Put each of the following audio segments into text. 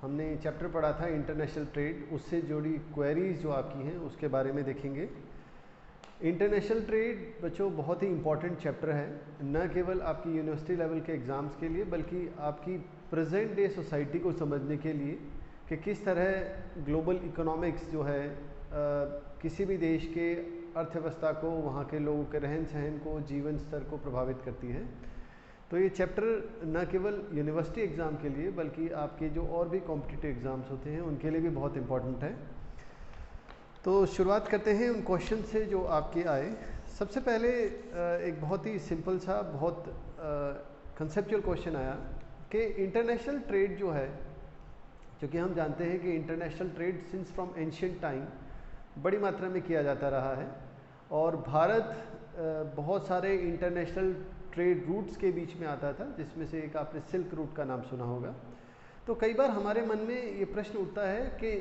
हमने चैप्टर पढ़ा था इंटरनेशनल ट्रेड, उससे जुड़ी क्वेरीज जो आपकी हैं उसके बारे में देखेंगे। इंटरनेशनल ट्रेड बच्चों बहुत ही इम्पॉर्टेंट चैप्टर है, न केवल आपकी यूनिवर्सिटी लेवल के एग्ज़ाम्स के लिए बल्कि आपकी प्रेजेंट डे सोसाइटी को समझने के लिए कि किस तरह ग्लोबल इकोनॉमिक्स जो है किसी भी देश के अर्थव्यवस्था को, वहाँ के लोगों के रहन सहन को, जीवन स्तर को प्रभावित करती है। तो ये चैप्टर न केवल यूनिवर्सिटी एग्ज़ाम के लिए बल्कि आपके जो और भी कॉम्पिटिटिव एग्ज़ाम्स होते हैं उनके लिए भी बहुत इम्पॉर्टेंट है। तो शुरुआत करते हैं उन क्वेश्चन से जो आपके आए। सबसे पहले एक बहुत ही सिंपल सा, बहुत कंसेप्चुअल क्वेश्चन आया कि इंटरनेशनल ट्रेड जो है, क्योंकि हम जानते हैं कि international trade since from ancient time बड़ी मात्रा में किया जाता रहा है और भारत बहुत सारे इंटरनेशनल ट्रेड रूट्स के बीच में आता था, जिसमें से एक आपने सिल्क रूट का नाम सुना होगा। तो कई बार हमारे मन में ये प्रश्न उठता है कि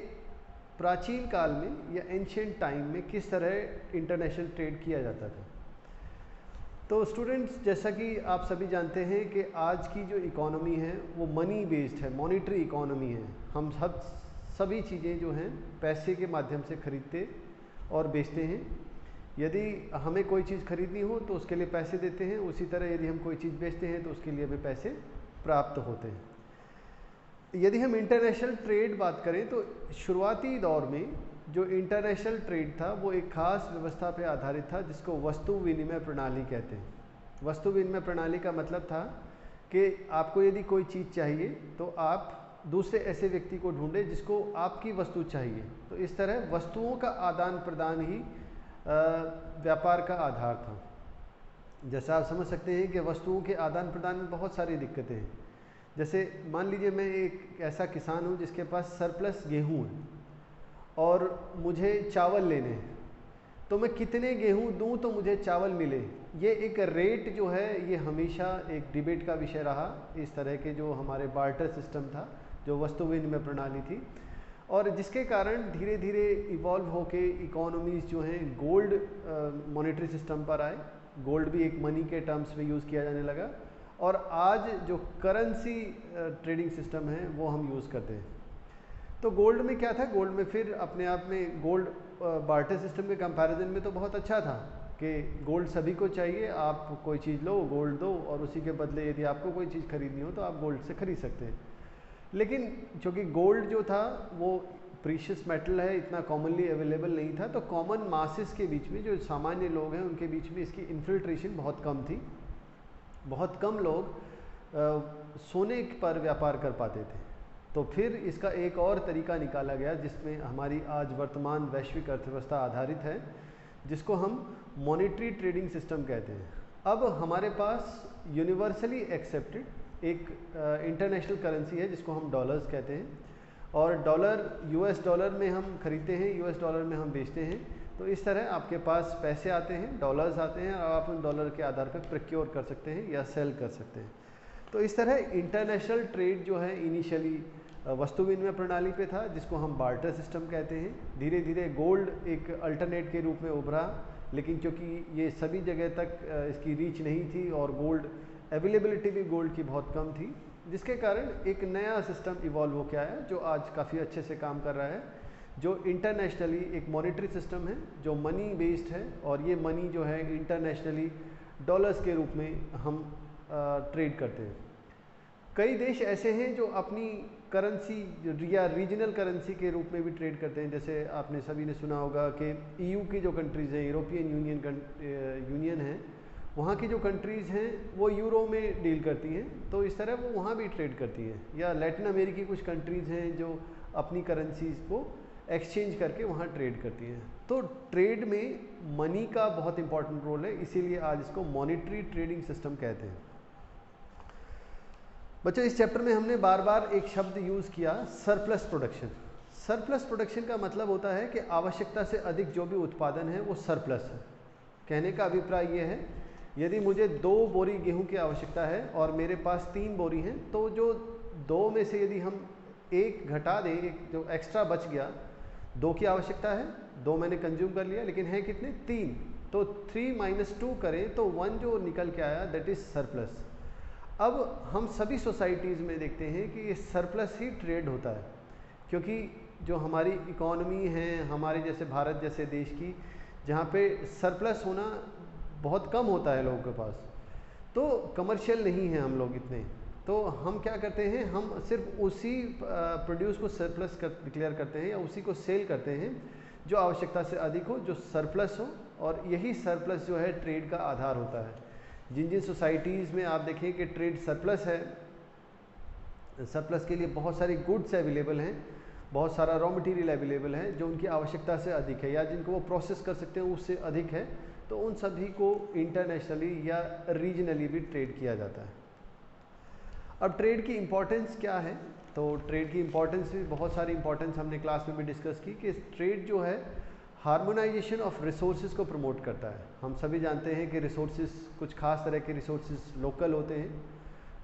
प्राचीन काल में या एंशिएंट टाइम में किस तरह इंटरनेशनल ट्रेड किया जाता था। तो स्टूडेंट्स, जैसा कि आप सभी जानते हैं कि आज की जो इकोनॉमी है वो मनी बेस्ड है, मॉनेटरी इकोनॉमी है। हम सभी चीज़ें जो हैं पैसे के माध्यम से खरीदते और बेचते हैं। यदि हमें कोई चीज़ खरीदनी हो तो उसके लिए पैसे देते हैं, उसी तरह यदि हम कोई चीज़ बेचते हैं तो उसके लिए हमें पैसे प्राप्त होते हैं। यदि हम इंटरनेशनल ट्रेड बात करें तो शुरुआती दौर में जो इंटरनेशनल ट्रेड था वो एक खास व्यवस्था पर आधारित था जिसको वस्तु विनिमय प्रणाली कहते हैं। वस्तु विनिमय प्रणाली का मतलब था कि आपको यदि कोई चीज़ चाहिए तो आप दूसरे ऐसे व्यक्ति को ढूंढे जिसको आपकी वस्तु चाहिए। तो इस तरह वस्तुओं का आदान प्रदान ही व्यापार का आधार था। जैसा आप समझ सकते हैं कि वस्तुओं के आदान प्रदान में बहुत सारी दिक्कतें हैं। जैसे मान लीजिए मैं एक ऐसा किसान हूँ जिसके पास सरप्लस गेहूँ है और मुझे चावल लेने हैं, तो मैं कितने गेहूँ दूँ तो मुझे चावल मिले, ये एक रेट जो है ये हमेशा एक डिबेट का विषय रहा। इस तरह के जो हमारे बार्टर सिस्टम था, जो वस्तु विनिमय प्रणाली थी, और जिसके कारण धीरे धीरे इवॉल्व होके इकोनॉमीज़ जो हैं गोल्ड मॉनेटरी सिस्टम पर आए। गोल्ड भी एक मनी के टर्म्स में यूज़ किया जाने लगा और आज जो करेंसी ट्रेडिंग सिस्टम है वो हम यूज़ करते हैं। तो गोल्ड में क्या था, गोल्ड में फिर अपने आप में गोल्ड बार्टर सिस्टम के कंपैरिजन में तो बहुत अच्छा था कि गोल्ड सभी को चाहिए, आप कोई चीज़ लो, गोल्ड दो, और उसी के बदले यदि आपको कोई चीज़ खरीदनी हो तो आप गोल्ड से खरीद सकते हैं। लेकिन चूँकि गोल्ड जो था वो प्रीशियस मेटल है, इतना कॉमनली अवेलेबल नहीं था, तो कॉमन मासेस के बीच में, जो सामान्य लोग हैं उनके बीच में इसकी इन्फिल्ट्रेशन बहुत कम थी। बहुत कम लोग सोने पर व्यापार कर पाते थे। तो फिर इसका एक और तरीका निकाला गया जिसमें हमारी आज वर्तमान वैश्विक अर्थव्यवस्था आधारित है, जिसको हम मॉनेटरी ट्रेडिंग सिस्टम कहते हैं। अब हमारे पास यूनिवर्सली एक्सेप्टेड एक इंटरनेशनल करेंसी है जिसको हम डॉलर्स कहते हैं, और डॉलर यूएस डॉलर में हम खरीदते हैं, यूएस डॉलर में हम बेचते हैं। तो इस तरह आपके पास पैसे आते हैं, डॉलर्स आते हैं, और आप उन डॉलर के आधार पर प्रोक्योर कर सकते हैं या सेल कर सकते हैं। तो इस तरह इंटरनेशनल ट्रेड जो है इनिशियली वस्तु विनिमय प्रणाली पे था, जिसको हम बार्टर सिस्टम कहते हैं। धीरे धीरे गोल्ड एक अल्टरनेट के रूप में उभरा, लेकिन क्योंकि ये सभी जगह तक इसकी रीच नहीं थी और गोल्ड अवेलेबिलिटी भी गोल्ड की बहुत कम थी, जिसके कारण एक नया सिस्टम इवॉल्व होकर आया जो आज काफ़ी अच्छे से काम कर रहा है, जो इंटरनेशनली एक मॉनेटरी सिस्टम है जो मनी बेस्ड है, और ये मनी जो है इंटरनेशनली डॉलर्स के रूप में हम ट्रेड करते हैं। कई देश ऐसे हैं जो अपनी करेंसी या रीजनल करेंसी के रूप में भी ट्रेड करते हैं। जैसे आपने सभी ने सुना होगा कि ईयू की जो कंट्रीज़ हैं, यूरोपियन यूनियन है, वहाँ की जो कंट्रीज़ हैं वो यूरो में डील करती हैं, तो इस तरह वो वहाँ भी ट्रेड करती हैं। या लैटिन अमेरिकी कुछ कंट्रीज़ हैं जो अपनी करेंसीज़ को एक्सचेंज करके वहाँ ट्रेड करती हैं। तो ट्रेड में मनी का बहुत इंपॉर्टेंट रोल है, इसीलिए आज इसको मॉनेटरी ट्रेडिंग सिस्टम कहते हैं। बच्चों, इस चैप्टर में हमने बार बार एक शब्द यूज़ किया, सरप्लस प्रोडक्शन। सरप्लस प्रोडक्शन का मतलब होता है कि आवश्यकता से अधिक जो भी उत्पादन है वो सरप्लस है। कहने का अभिप्राय ये है, यदि मुझे 2 बोरी गेहूं की आवश्यकता है और मेरे पास 3 बोरी हैं, तो जो 2 में से यदि हम 1 घटा दें, एक जो एक्स्ट्रा बच गया, 2 की आवश्यकता है, 2 मैंने कंज्यूम कर लिया, लेकिन है कितने, 3, तो 3 - 2 करें तो 1 जो निकल के आया दैट इज़ सरप्लस। अब हम सभी सोसाइटीज़ में देखते हैं कि ये सरप्लस ही ट्रेड होता है, क्योंकि जो हमारी इकॉनमी है हमारे जैसे भारत जैसे देश की, जहाँ पे सरप्लस होना बहुत कम होता है लोगों के पास, तो कमर्शियल नहीं है हम लोग इतने, तो हम क्या करते हैं, हम सिर्फ उसी प्रोड्यूस को सरप्लस डिक्लेयर करते हैं या उसी को सेल करते हैं जो आवश्यकता से अधिक हो, जो सरप्लस हो, और यही सरप्लस जो है ट्रेड का आधार होता है। जिन जिन सोसाइटीज़ में आप देखें कि ट्रेड सरप्लस है, सरप्लस के लिए बहुत सारी गुड्स अवेलेबल हैं, बहुत सारा रॉ मटेरियल अवेलेबल है जो उनकी आवश्यकता से अधिक है या जिनको वो प्रोसेस कर सकते हैं उससे अधिक है, तो उन सभी को इंटरनेशनली या रीजनली भी ट्रेड किया जाता है। अब ट्रेड की इम्पोर्टेंस क्या है, तो ट्रेड की इम्पोर्टेंस भी बहुत सारी इम्पोर्टेंस हमने क्लास में भी डिस्कस की कि ट्रेड जो है हार्मोनाइजेशन ऑफ रिसोर्सेज को प्रमोट करता है। हम सभी जानते हैं कि रिसोर्सेज, कुछ खास तरह के रिसोर्सेज लोकल होते हैं,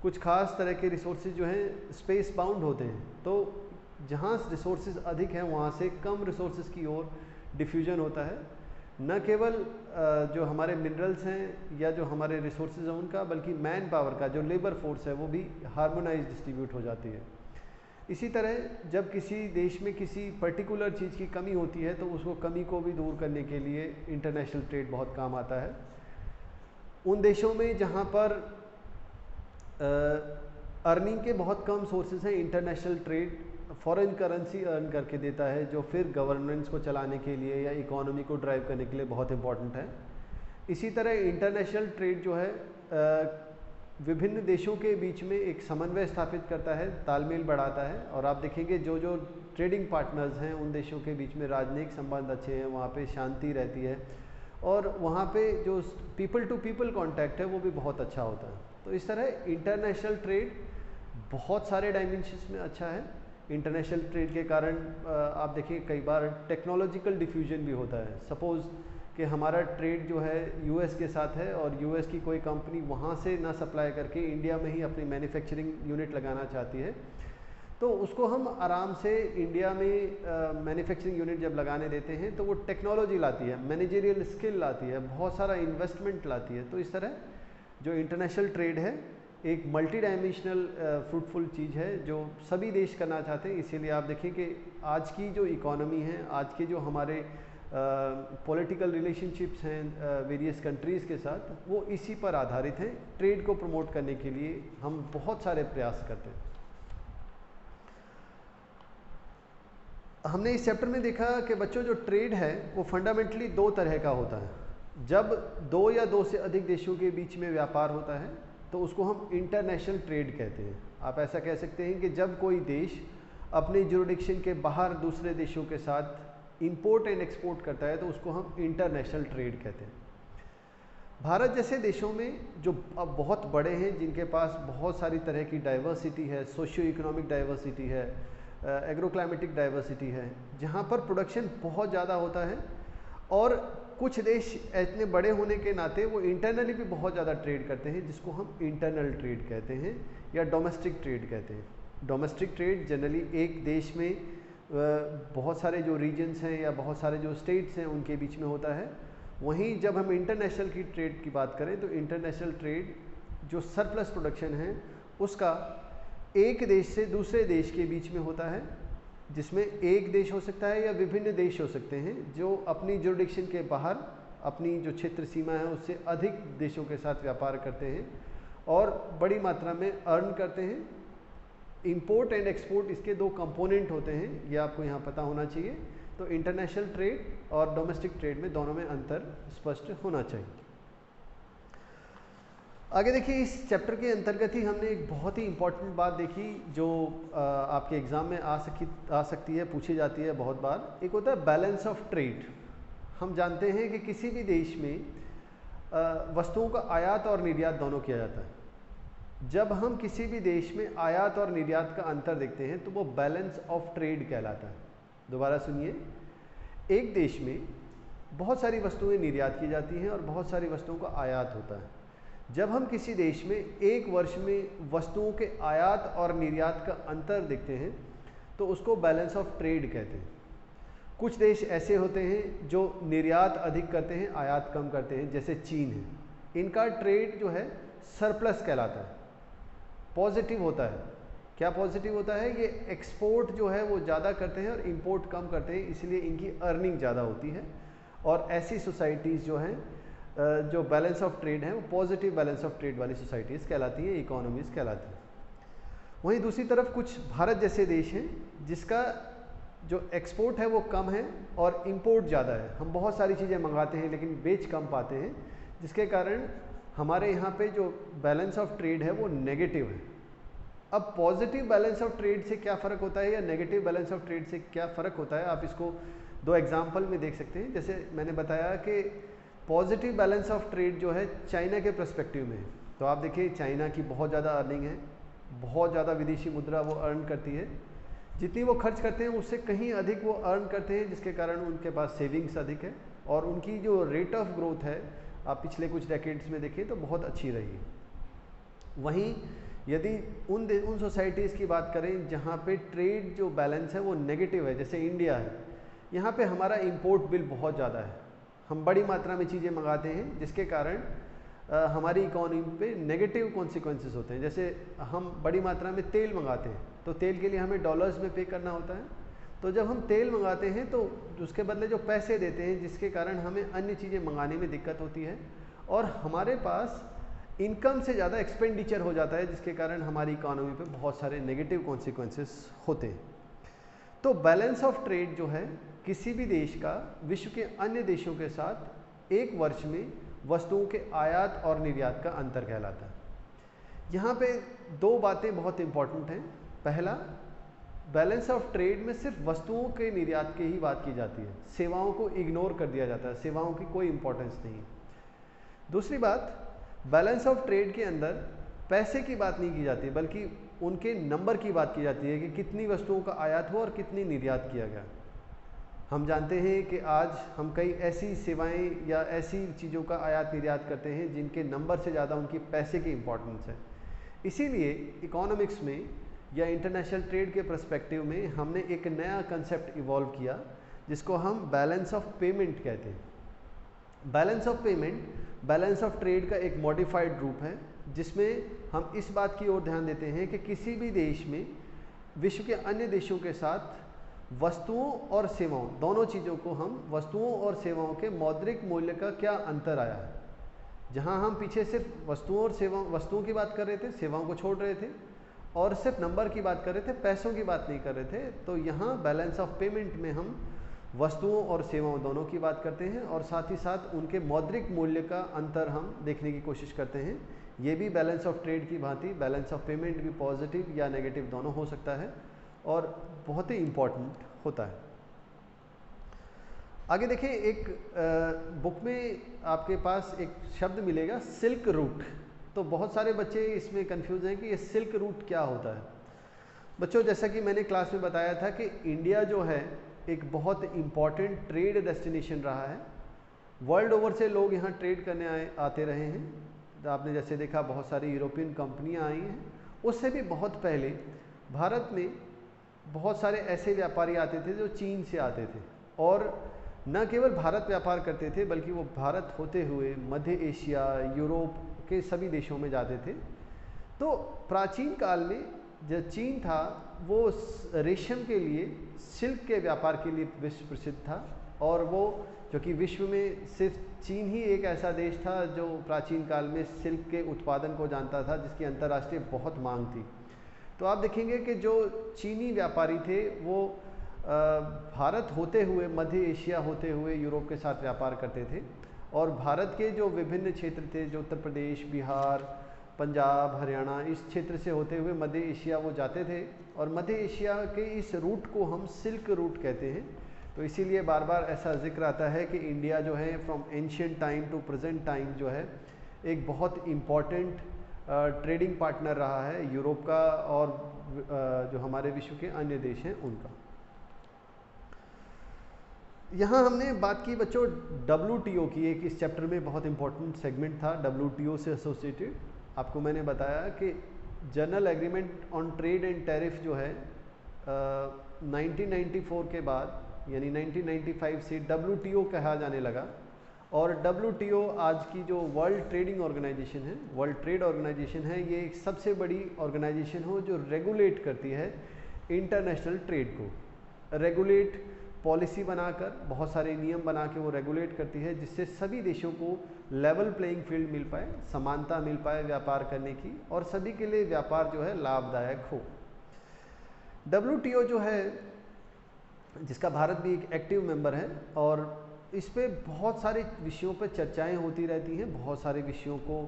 कुछ खास तरह के रिसोर्सेज जो हैं स्पेस बाउंड होते हैं, तो जहाँ रिसोर्सेज अधिक हैं वहाँ से कम रिसोर्सेज की ओर डिफ्यूजन होता है। न केवल जो हमारे मिनरल्स हैं या जो हमारे रिसोर्सेज हैं उनका, बल्कि मैन पावर का जो लेबर फोर्स है वो भी हार्मोनाइज डिस्ट्रीब्यूट हो जाती है। इसी तरह जब किसी देश में किसी पर्टिकुलर चीज़ की कमी होती है तो उसको कमी को भी दूर करने के लिए इंटरनेशनल ट्रेड बहुत काम आता है। उन देशों में जहाँ पर अर्निंग के बहुत कम सोर्सेज हैं, international trade foreign currency earn करके देता है, जो फिर गवर्नेंस को चलाने के लिए या इकोनॉमी को ड्राइव करने के लिए बहुत इंपॉर्टेंट है। इसी तरह इंटरनेशनल ट्रेड जो है विभिन्न देशों के बीच में एक समन्वय स्थापित करता है, तालमेल बढ़ाता है, और आप देखेंगे जो जो ट्रेडिंग पार्टनर्स हैं उन देशों के बीच में राजनयिक संबंध अच्छे हैं, वहाँ पे शांति रहती है, और वहाँ पे जो पीपल टू पीपल कांटेक्ट है वो भी बहुत अच्छा होता है। तो इस तरह इंटरनेशनल ट्रेड बहुत सारे डायमेंशंस में अच्छा है। इंटरनेशनल ट्रेड के कारण आप देखिए कई बार टेक्नोलॉजिकल डिफ्यूजन भी होता है। सपोज़ कि हमारा ट्रेड जो है यूएस के साथ है और यूएस की कोई कंपनी वहाँ से ना सप्लाई करके इंडिया में ही अपनी मैन्युफैक्चरिंग यूनिट लगाना चाहती है, तो उसको हम आराम से इंडिया में मैन्युफैक्चरिंग यूनिट जब लगाने देते हैं तो वो टेक्नोलॉजी लाती है, मैनेजरियल स्किल लाती है, बहुत सारा इन्वेस्टमेंट लाती है। तो इस तरह जो इंटरनेशनल ट्रेड है एक मल्टी डायमेंशनल फ्रूटफुल चीज़ है जो सभी देश करना चाहते हैं। इसीलिए आप देखें कि आज की जो इकोनॉमी है, आज के जो हमारे पॉलिटिकल रिलेशनशिप्स हैं वेरियस कंट्रीज़ के साथ, वो इसी पर आधारित हैं। ट्रेड को प्रमोट करने के लिए हम बहुत सारे प्रयास करते हैं। हमने इस चैप्टर में देखा कि बच्चों जो ट्रेड है वो फंडामेंटली दो तरह का होता है। जब दो या दो से अधिक देशों के बीच में व्यापार होता है तो उसको हम इंटरनेशनल ट्रेड कहते हैं। आप ऐसा कह सकते हैं कि जब कोई देश अपने ज्यूरिडिक्शन के बाहर दूसरे देशों के साथ इंपोर्ट एंड एक्सपोर्ट करता है तो उसको हम इंटरनेशनल ट्रेड कहते हैं। भारत जैसे देशों में जो अब बहुत बड़े हैं, जिनके पास बहुत सारी तरह की डाइवर्सिटी है, सोशियो इकोनॉमिक डाइवर्सिटी है, एग्रोक्लाइमेटिक डाइवर्सिटी है, जहाँ पर प्रोडक्शन बहुत ज़्यादा होता है, और कुछ देश इतने बड़े होने के नाते वो इंटरनली भी बहुत ज़्यादा ट्रेड करते हैं, जिसको हम इंटरनल ट्रेड कहते हैं या डोमेस्टिक ट्रेड कहते हैं। डोमेस्टिक ट्रेड जनरली एक देश में बहुत सारे जो रीजन्स हैं या बहुत सारे जो स्टेट्स हैं उनके बीच में होता है। वहीं जब हम इंटरनेशनल की ट्रेड की बात करें तो इंटरनेशनल ट्रेड जो सरप्लस प्रोडक्शन है उसका एक देश से दूसरे देश के बीच में होता है, जिसमें एक देश हो सकता है या विभिन्न देश हो सकते हैं जो अपनी ज्यूरिडिक्शन के बाहर अपनी जो क्षेत्र सीमा है उससे अधिक देशों के साथ व्यापार करते हैं और बड़ी मात्रा में अर्न करते हैं। इंपोर्ट एंड एक्सपोर्ट इसके दो कंपोनेंट होते हैं, ये आपको यहाँ पता होना चाहिए। तो इंटरनेशनल ट्रेड और डोमेस्टिक ट्रेड में दोनों में अंतर स्पष्ट होना चाहिए। आगे देखिए, इस चैप्टर के अंतर्गत ही हमने एक बहुत ही इम्पॉर्टेंट बात देखी जो आपके एग्ज़ाम में आ सकती है, पूछी जाती है बहुत बार। एक होता है बैलेंस ऑफ ट्रेड। हम जानते हैं कि किसी भी देश में वस्तुओं का आयात और निर्यात दोनों किया जाता है। जब हम किसी भी देश में आयात और निर्यात का अंतर देखते हैं तो वो बैलेंस ऑफ ट्रेड कहलाता है। दोबारा सुनिए, एक देश में बहुत सारी वस्तुएं निर्यात की जाती हैं और बहुत सारी वस्तुओं का आयात होता है। जब हम किसी देश में एक वर्ष में वस्तुओं के आयात और निर्यात का अंतर देखते हैं तो उसको बैलेंस ऑफ ट्रेड कहते हैं। कुछ देश ऐसे होते हैं जो निर्यात अधिक करते हैं, आयात कम करते हैं, जैसे चीन है। इनका ट्रेड जो है सरप्लस कहलाता है। पॉजिटिव होता है। क्या पॉजिटिव होता है? ये एक्सपोर्ट जो है वो ज़्यादा करते हैं और इंपोर्ट कम करते हैं, इसलिए इनकी अर्निंग ज़्यादा होती है। और ऐसी सोसाइटीज़ जो हैं जो बैलेंस ऑफ ट्रेड है वो पॉजिटिव बैलेंस ऑफ ट्रेड वाली सोसाइटीज़ कहलाती हैं, इकोनॉमीज़ कहलाती हैं। वहीं दूसरी तरफ कुछ भारत जैसे देश हैं जिसका जो एक्सपोर्ट है वो कम है और इंपोर्ट ज़्यादा है। हम बहुत सारी चीज़ें मंगाते हैं लेकिन बेच कम पाते हैं, जिसके कारण हमारे यहाँ पे जो बैलेंस ऑफ ट्रेड है वो नेगेटिव है। अब पॉजिटिव बैलेंस ऑफ ट्रेड से क्या फ़र्क होता है या नेगेटिव बैलेंस ऑफ ट्रेड से क्या फ़र्क होता है, आप इसको दो एग्जाम्पल में देख सकते हैं। जैसे मैंने बताया कि पॉजिटिव बैलेंस ऑफ ट्रेड जो है चाइना के पर्सपेक्टिव में है, तो आप देखिए चाइना की बहुत ज़्यादा अर्निंग है, बहुत ज़्यादा विदेशी मुद्रा वो अर्न करती है, जितनी वो खर्च करते हैं उससे कहीं अधिक वो अर्न करते हैं, जिसके कारण उनके पास सेविंग्स अधिक है और उनकी जो रेट ऑफ ग्रोथ है आप पिछले कुछ डेकेड्स में देखें तो बहुत अच्छी रही है। वहीं यदि उन सोसाइटीज़ की बात करें जहाँ पे ट्रेड जो बैलेंस है वो नेगेटिव है, जैसे इंडिया है, यहाँ पे हमारा इंपोर्ट बिल बहुत ज़्यादा है, हम बड़ी मात्रा में चीज़ें मंगाते हैं, जिसके कारण हमारी इकोनॉमी पे नेगेटिव कॉन्सिक्वेंसेस होते हैं। जैसे हम बड़ी मात्रा में तेल मंगाते हैं तो तेल के लिए हमें डॉलर्स में पे करना होता है, तो जब हम तेल मंगाते हैं तो उसके बदले जो पैसे देते हैं, जिसके कारण हमें अन्य चीज़ें मंगाने में दिक्कत होती है और हमारे पास इनकम से ज़्यादा एक्सपेंडिचर हो जाता है, जिसके कारण हमारी इकोनॉमी पे बहुत सारे नेगेटिव कॉन्सिक्वेंसेस होते हैं। तो बैलेंस ऑफ ट्रेड जो है किसी भी देश का विश्व के अन्य देशों के साथ एक वर्ष में वस्तुओं के आयात और निर्यात का अंतर कहलाता है। यहाँ पे दो बातें बहुत इंपॉर्टेंट हैं। पहला, बैलेंस ऑफ ट्रेड में सिर्फ वस्तुओं के निर्यात की ही बात की जाती है, सेवाओं को इग्नोर कर दिया जाता है, सेवाओं की कोई इंपॉर्टेंस नहीं है। दूसरी बात, बैलेंस ऑफ ट्रेड के अंदर पैसे की बात नहीं की जाती बल्कि उनके नंबर की बात की जाती है कि कितनी वस्तुओं का आयात हुआ और कितनी निर्यात किया गया। हम जानते हैं कि आज हम कई ऐसी सेवाएं या ऐसी चीज़ों का आयात निर्यात करते हैं जिनके नंबर से ज़्यादा उनकी पैसे की इम्पोर्टेंस है। इसीलिए इकोनॉमिक्स में या इंटरनेशनल ट्रेड के पर्सपेक्टिव में हमने एक नया कंसेप्ट इवॉल्व किया जिसको हम बैलेंस ऑफ पेमेंट कहते हैं। Balance of payment balance of trade का एक मॉडिफाइड रूप है, जिसमें हम इस बात की ओर ध्यान देते हैं कि किसी भी देश में विश्व के अन्य देशों के साथ वस्तुओं और सेवाओं, दोनों चीज़ों को हम वस्तुओं और सेवाओं के मौद्रिक मूल्य का क्या अंतर आया है। जहां हम पीछे सिर्फ वस्तुओं की बात कर रहे थे, सेवाओं को छोड़ रहे थे, और सिर्फ नंबर की बात कर रहे थे, पैसों की बात नहीं कर रहे थे, तो यहाँ बैलेंस ऑफ पेमेंट में हम वस्तुओं और सेवाओं दोनों की बात करते हैं और साथ ही साथ उनके मौद्रिक मूल्य का अंतर हम देखने की कोशिश करते हैं। ये भी बैलेंस ऑफ ट्रेड की भांति बैलेंस ऑफ पेमेंट भी पॉजिटिव या नेगेटिव दोनों हो सकता है और बहुत ही इम्पॉर्टेंट होता है। आगे देखिए, एक बुक में आपके पास एक शब्द मिलेगा सिल्क रूट। तो बहुत सारे बच्चे इसमें कंफ्यूज हैं कि ये सिल्क रूट क्या होता है। बच्चों, जैसा कि मैंने क्लास में बताया था कि इंडिया जो है एक बहुत इम्पॉर्टेंट ट्रेड डेस्टिनेशन रहा है। वर्ल्ड ओवर से लोग यहाँ ट्रेड करने आते रहे हैं। तो आपने जैसे देखा बहुत सारी यूरोपियन कंपनियाँ आई हैं। उससे भी बहुत पहले भारत में बहुत सारे ऐसे व्यापारी आते थे जो चीन से आते थे और न केवल भारत व्यापार करते थे बल्कि वो भारत होते हुए मध्य एशिया, यूरोप के सभी देशों में जाते थे। तो प्राचीन काल में जो चीन था वो रेशम के लिए, सिल्क के व्यापार के लिए विश्व प्रसिद्ध था और वो जो कि विश्व में सिर्फ चीन ही एक ऐसा देश था जो प्राचीन काल में सिल्क के उत्पादन को जानता था, जिसकी अंतर्राष्ट्रीय बहुत मांग थी। तो आप देखेंगे कि जो चीनी व्यापारी थे वो भारत होते हुए, मध्य एशिया होते हुए यूरोप के साथ व्यापार करते थे और भारत के जो विभिन्न क्षेत्र थे, जो उत्तर प्रदेश, बिहार, पंजाब, हरियाणा, इस क्षेत्र से होते हुए मध्य एशिया वो जाते थे और मध्य एशिया के इस रूट को हम सिल्क रूट कहते हैं। तो इसीलिए बार बार ऐसा जिक्र आता है कि इंडिया जो है from ancient time to present time जो है एक बहुत इम्पॉर्टेंट ट्रेडिंग पार्टनर रहा है यूरोप का और जो हमारे विश्व के अन्य देश हैं उनका। यहाँ हमने बात की बच्चों WTO की, एक इस चैप्टर में बहुत इंपॉर्टेंट सेगमेंट था WTO से एसोसिएटेड। आपको मैंने बताया कि general agreement on trade and tariff जो है 1994 के बाद यानी 1995 से WTO कहा जाने लगा और WTO आज की जो वर्ल्ड ट्रेडिंग ऑर्गेनाइजेशन है, वर्ल्ड ट्रेड ऑर्गेनाइजेशन है, ये एक सबसे बड़ी ऑर्गेनाइजेशन हो जो रेगुलेट करती है इंटरनेशनल ट्रेड को। रेगुलेट पॉलिसी बनाकर, बहुत सारे नियम बना के वो रेगुलेट करती है, जिससे सभी देशों को लेवल प्लेइंग फील्ड मिल पाए, समानता मिल पाए व्यापार करने की, और सभी के लिए व्यापार जो है लाभदायक हो। WTO जो है, जिसका भारत भी एक एक्टिव मेंबर है, और इस पे बहुत सारे विषयों पर चर्चाएं होती रहती हैं। बहुत सारे विषयों को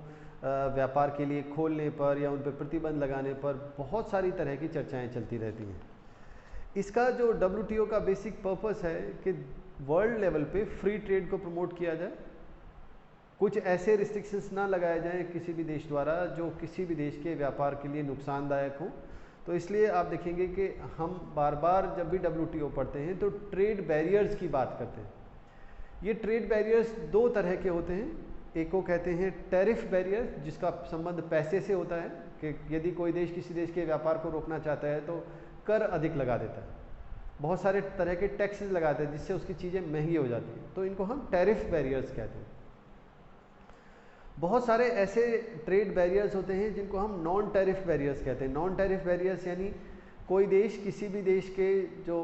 व्यापार के लिए खोलने पर या उन पर प्रतिबंध लगाने पर बहुत सारी तरह की चर्चाएं चलती रहती हैं। इसका जो WTO का बेसिक पर्पस है कि वर्ल्ड लेवल पे फ्री ट्रेड को प्रमोट किया जाए, कुछ ऐसे रिस्ट्रिक्शंस ना लगाए जाएं किसी भी देश द्वारा जो किसी भी देश के व्यापार के लिए नुकसानदायक हो। तो इसलिए आप देखेंगे कि हम बार बार जब भी WTO पढ़ते हैं तो ट्रेड बैरियर्स की बात करते हैं। ये ट्रेड बैरियर्स दो तरह के होते हैं। एक को कहते हैं टैरिफ बैरियर, जिसका संबंध पैसे से होता है कि यदि कोई देश किसी देश के व्यापार को रोकना चाहता है तो कर अधिक लगा देता है, बहुत सारे तरह के टैक्सेस लगाते हैं जिससे उसकी चीज़ें महंगी हो जाती हैं, तो इनको हम टैरिफ बैरियर्स कहते हैं। बहुत सारे ऐसे ट्रेड बैरियर्स होते हैं जिनको हम नॉन टैरिफ बैरियर्स कहते हैं। नॉन टैरिफ बैरियर्स यानी कोई देश किसी भी देश के जो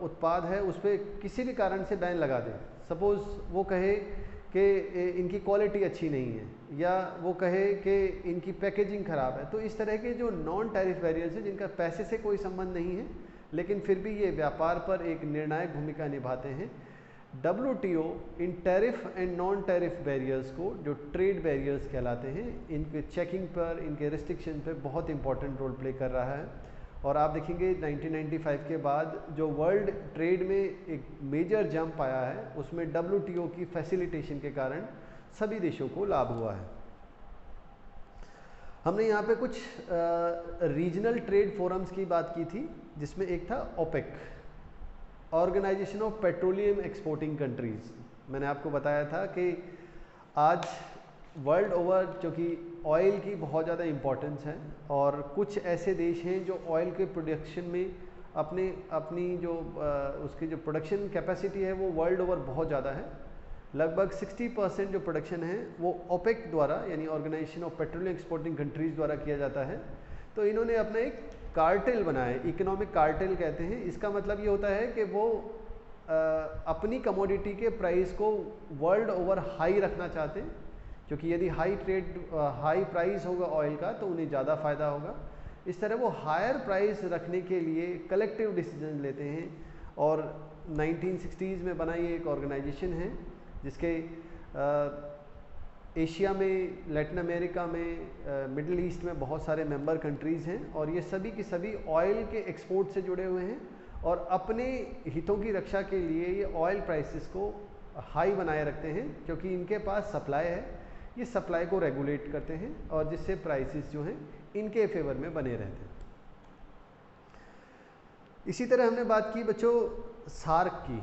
उत्पाद है उस पर किसी भी कारण से बैन लगा दे। सपोज़ वो कहे कि इनकी क्वालिटी अच्छी नहीं है, या वो कहे कि इनकी पैकेजिंग ख़राब है। तो इस तरह के जो नॉन टैरिफ बैरियर्स हैं जिनका पैसे से कोई संबंध नहीं है लेकिन फिर भी ये व्यापार पर एक निर्णायक भूमिका निभाते हैं, WTO in tariff and non tariff barriers को, जो ट्रेड बैरियर्स कहलाते हैं, इनके चेकिंग पर, इनके रिस्ट्रिक्शन पर बहुत इंपॉर्टेंट रोल प्ले कर रहा है। और आप देखेंगे 1995 के बाद जो वर्ल्ड ट्रेड में एक मेजर जंप आया है उसमें WTO की फैसिलिटेशन के कारण सभी देशों को लाभ हुआ है। हमने यहाँ पे कुछ रीजनल ट्रेड फोरम्स की बात की थी, जिसमें एक था OPEC, organisation of petroleum exporting countries. मैंने आपको बताया था कि आज वर्ल्ड ओवर चूँकि ऑयल की बहुत ज़्यादा इम्पोर्टेंस है और कुछ ऐसे देश हैं जो ऑयल के प्रोडक्शन में अपनी जो उसकी जो प्रोडक्शन कैपेसिटी है वो वर्ल्ड ओवर बहुत ज़्यादा है। लगभग 60% जो प्रोडक्शन है वो OPEC द्वारा, यानी organisation of petroleum exporting countries द्वारा किया जाता है। तो इन्होंने अपना एक कार्टेल बनाया, इकोनॉमिक कार्टेल कहते हैं। इसका मतलब ये होता है कि वो अपनी कमोडिटी के प्राइस को वर्ल्ड ओवर हाई रखना चाहते हैं, क्योंकि यदि हाई प्राइस होगा ऑयल का तो उन्हें ज़्यादा फ़ायदा होगा। इस तरह वो हायर प्राइस रखने के लिए कलेक्टिव डिसीजन लेते हैं। और 1960s में बना ये एक ऑर्गेनाइजेशन है जिसके एशिया में, लैटिन अमेरिका में, मिडिल ईस्ट में बहुत सारे मेंबर कंट्रीज़ हैं, और ये सभी की सभी ऑयल के एक्सपोर्ट से जुड़े हुए हैं और अपने हितों की रक्षा के लिए ये ऑयल प्राइसेस को हाई बनाए रखते हैं, क्योंकि इनके पास सप्लाई है। ये सप्लाई को रेगुलेट करते हैं और जिससे प्राइसेस जो हैं इनके फेवर में बने रहते हैं। इसी तरह हमने बात की बच्चों सार्क की।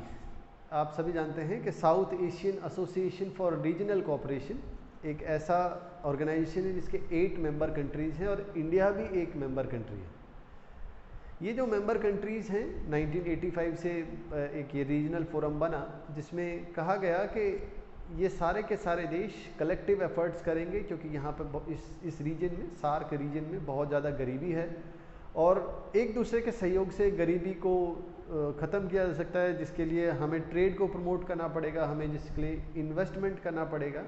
आप सभी जानते हैं कि south Asian association for regional cooperation एक ऐसा ऑर्गेनाइजेशन है जिसके 8 मेंबर कंट्रीज़ हैं और इंडिया भी एक मेंबर कंट्री है। ये जो मेंबर कंट्रीज़ हैं 1985 से एक ये रीजनल फोरम बना, जिसमें कहा गया कि ये सारे के सारे देश कलेक्टिव एफर्ट्स करेंगे, क्योंकि यहाँ पर इस रीजन में, सार्क रीजन में बहुत ज़्यादा गरीबी है और एक दूसरे के सहयोग से गरीबी को ख़त्म किया जा सकता है, जिसके लिए हमें ट्रेड को प्रमोट करना पड़ेगा, हमें जिसके लिए इन्वेस्टमेंट करना पड़ेगा,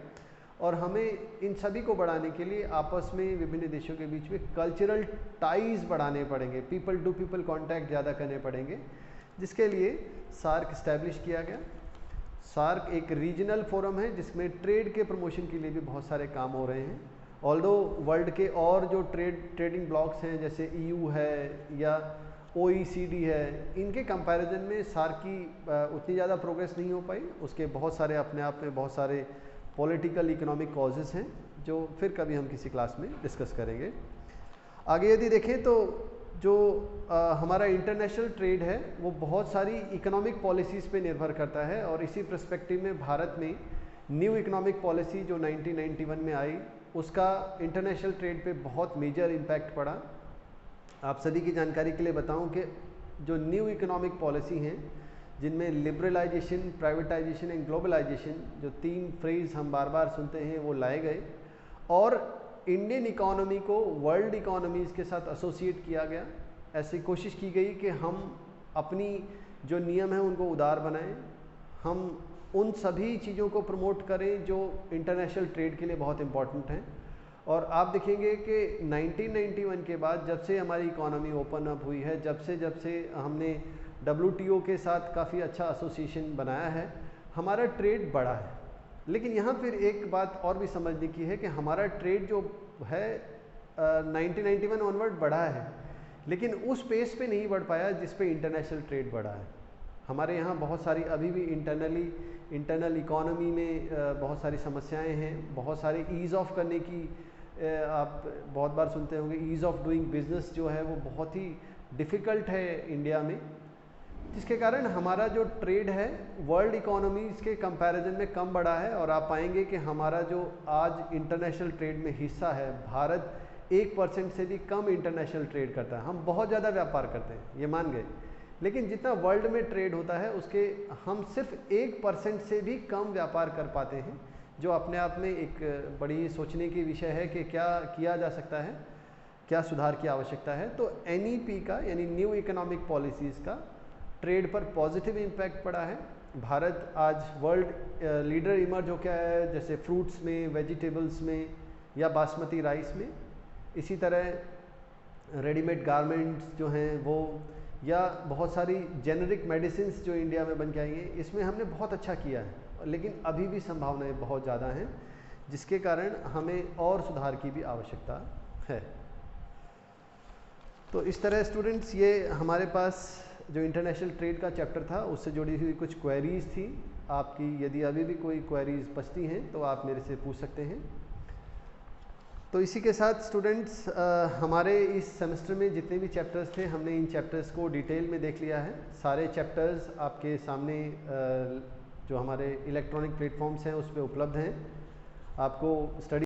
और हमें इन सभी को बढ़ाने के लिए आपस में विभिन्न देशों के बीच में कल्चरल टाइज़ बढ़ाने पड़ेंगे, पीपल टू पीपल कॉन्टैक्ट ज़्यादा करने पड़ेंगे, जिसके लिए सार्क इस्टेब्लिश किया गया। सार्क एक रीजनल फोरम है जिसमें ट्रेड के प्रमोशन के लिए भी बहुत सारे काम हो रहे हैं। ऑल्दो वर्ल्ड के और जो ट्रेडिंग ब्लॉक्स हैं जैसे EU है या OECD है, इनके कंपैरिजन में सार्क की उतनी ज़्यादा प्रोग्रेस नहीं हो पाई। उसके बहुत सारे अपने आप में बहुत सारे पॉलिटिकल इकोनॉमिक कॉजेज़ हैं जो फिर कभी हम किसी क्लास में डिस्कस करेंगे। आगे यदि देखें तो जो हमारा इंटरनेशनल ट्रेड है वो बहुत सारी इकोनॉमिक पॉलिसीज़ पे निर्भर करता है, और इसी पर्सपेक्टिव में भारत में न्यू इकोनॉमिक पॉलिसी जो 1991 में आई, उसका इंटरनेशनल ट्रेड पे बहुत मेजर इम्पैक्ट पड़ा। आप सभी की जानकारी के लिए बताऊं कि जो न्यू इकोनॉमिक पॉलिसी हैं, जिनमें लिबरलाइजेशन, प्राइवेटाइजेशन एंड ग्लोबलाइजेशन, जो 3 फ्रेज हम बार बार सुनते हैं, वो लाए गए और इंडियन इकोनॉमी को वर्ल्ड इकोनॉमीज़ के साथ एसोसिएट किया गया। ऐसी कोशिश की गई कि हम अपनी जो नियम हैं उनको उदार बनाएं, हम उन सभी चीज़ों को प्रमोट करें जो इंटरनेशनल ट्रेड के लिए बहुत इम्पॉर्टेंट हैं। और आप देखेंगे कि 1991 के बाद जब से हमारी इकोनॉमी ओपन अप हुई है, जब से हमने WTO के साथ काफ़ी अच्छा एसोसिएशन बनाया है, हमारा ट्रेड बढ़ा है। लेकिन यहाँ फिर एक बात और भी समझने की है कि हमारा ट्रेड जो है 1991 ऑनवर्ड बढ़ा है, लेकिन उस पेस पे नहीं बढ़ पाया जिस पे इंटरनेशनल ट्रेड बढ़ा है। हमारे यहाँ बहुत सारी अभी भी इंटरनल इकोनॉमी में बहुत सारी समस्याएं हैं, बहुत सारे ईज़ ऑफ करने की आप बहुत बार सुनते होंगे, ईज़ ऑफ डूइंग बिजनेस जो है वो बहुत ही डिफ़िकल्ट है इंडिया में, जिसके कारण हमारा जो ट्रेड है वर्ल्ड इकोनॉमीज़ के कंपैरिजन में कम बढ़ा है। और आप पाएंगे कि हमारा जो आज इंटरनेशनल ट्रेड में हिस्सा है, भारत 1% से भी कम इंटरनेशनल ट्रेड करता है। हम बहुत ज़्यादा व्यापार करते हैं, ये मान गए, लेकिन जितना वर्ल्ड में ट्रेड होता है उसके हम सिर्फ 1% से भी कम व्यापार कर पाते हैं, जो अपने आप में एक बड़ी सोचने की विषय है कि क्या किया जा सकता है, क्या सुधार की आवश्यकता है। तो NEP का यानी न्यू इकोनॉमिक पॉलिसीज़ का ट्रेड पर पॉजिटिव इम्पैक्ट पड़ा है। भारत आज वर्ल्ड लीडर इमर्ज हो गया है, जैसे फ्रूट्स में, वेजिटेबल्स में या बासमती राइस में। इसी तरह रेडीमेड गारमेंट्स जो हैं वो, या बहुत सारी जेनरिक मेडिसिन्स जो इंडिया में बन के आई हैं, इसमें हमने बहुत अच्छा किया है, लेकिन अभी भी संभावनाएं बहुत ज़्यादा हैं, जिसके कारण हमें और सुधार की भी आवश्यकता है। तो इस तरह स्टूडेंट्स, ये हमारे पास जो इंटरनेशनल ट्रेड का चैप्टर था उससे जुड़ी हुई कुछ क्वेरीज़ थी आपकी। यदि अभी भी कोई क्वेरीज़ बचती हैं तो आप मेरे से पूछ सकते हैं। तो इसी के साथ स्टूडेंट्स, हमारे इस सेमेस्टर में जितने भी चैप्टर्स थे, हमने इन चैप्टर्स को डिटेल में देख लिया है। सारे चैप्टर्स आपके सामने जो हमारे इलेक्ट्रॉनिक प्लेटफॉर्म्स हैं उस पर उपलब्ध हैं। आपको स्टडी